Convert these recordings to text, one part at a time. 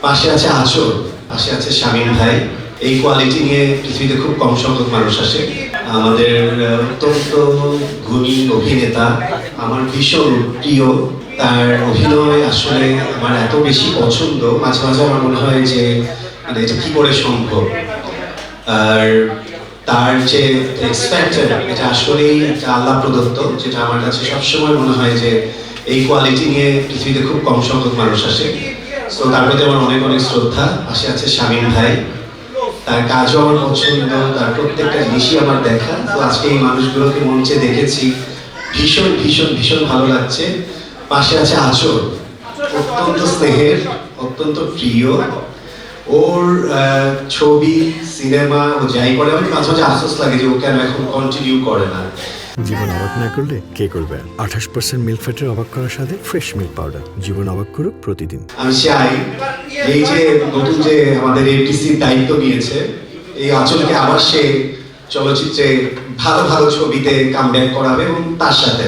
পাশে আছে আঁচল, পাশে আছে শামীম ভাই। এই কোয়ালিটি নিয়ে পৃথিবীতে খুব কম সংখ্যক মানুষ আসে। আমাদের অত্যন্ত গুণী অভিনেতা, আমার ভীষণ প্রিয়। তার অভিনয় আসলে আমার এত বেশি পছন্দ, মাঝে মাঝে আমার মনে হয় যে মানে এটা কি করে সম্ভব। আর তার যে এক্সপেক্টেড, এটা আসলেই একটা আল্লাহ প্রদত্ত, যেটা আমার কাছে সবসময় মনে হয় যে এই কোয়ালিটি নিয়ে পৃথিবীতে খুব কম সংখ্যক মানুষ আসে। তো তার প্রতি আমার অনেক অনেক শ্রদ্ধা। পাশে আছে শামীম ভাই, তার কাজও আমার পছন্দ, তার প্রত্যেকটা জিনিসই আমার দেখা। তো আজকে এই মানুষগুলোকে মঞ্চে দেখেছি, ভীষণ ভীষণ ভীষণ ভালো লাগছে। পাশে আছে আঁচল, অত্যন্ত স্নেহের, অত্যন্ত প্রিয়। ওর ছবি সিনেমা ও যাই করে, আমার মাঝে মাঝে আফসোস লাগে যে ও কেন এখন কন্টিনিউ করে না। জীবন অবাক না করলে কে করবে? 28% মিল্ক ফ্যাটের অবাক করার সাথে ফ্রেশ মিল্ক পাউডার। জীবন অবাক করুক প্রতিদিন। আমি চাই এই যে নতুন যে আমাদের এফডিসির দায়িত্ব নিয়েছে, এই আঁচলকে আবার সে চলচ্চিত্রে ভালো ভালো ছবিতে কামব্যাক করাবে, এবং তার সাথে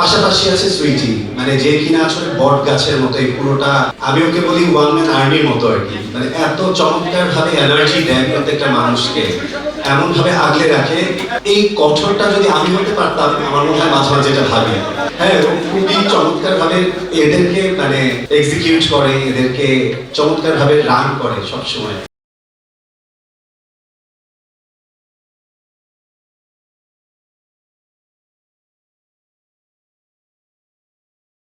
পাশাপাশি আছে সুইটি, মানে যে কিনা আসলে বট গাছের মতো এই পুরোটা, আমি ওকে বলি ওয়ান ম্যান আর্মির মতো আর কি। মানে এত চমৎকার ভাবে এনার্জি দেয় প্রত্যেকটা মানুষকে, এমন ভাবে আগলে রাখে। এই কঠোরটা যদি আমি হতে পারতাম, আমার মনে হয় মাঝে মাঝে এটা ভাবি। হ্যাঁ, ও খুবই চমৎকার ভাবে এদেরকে মানে এক্সিকিউট করে, এদেরকে চমৎকার ভাবে রান করে সবসময়।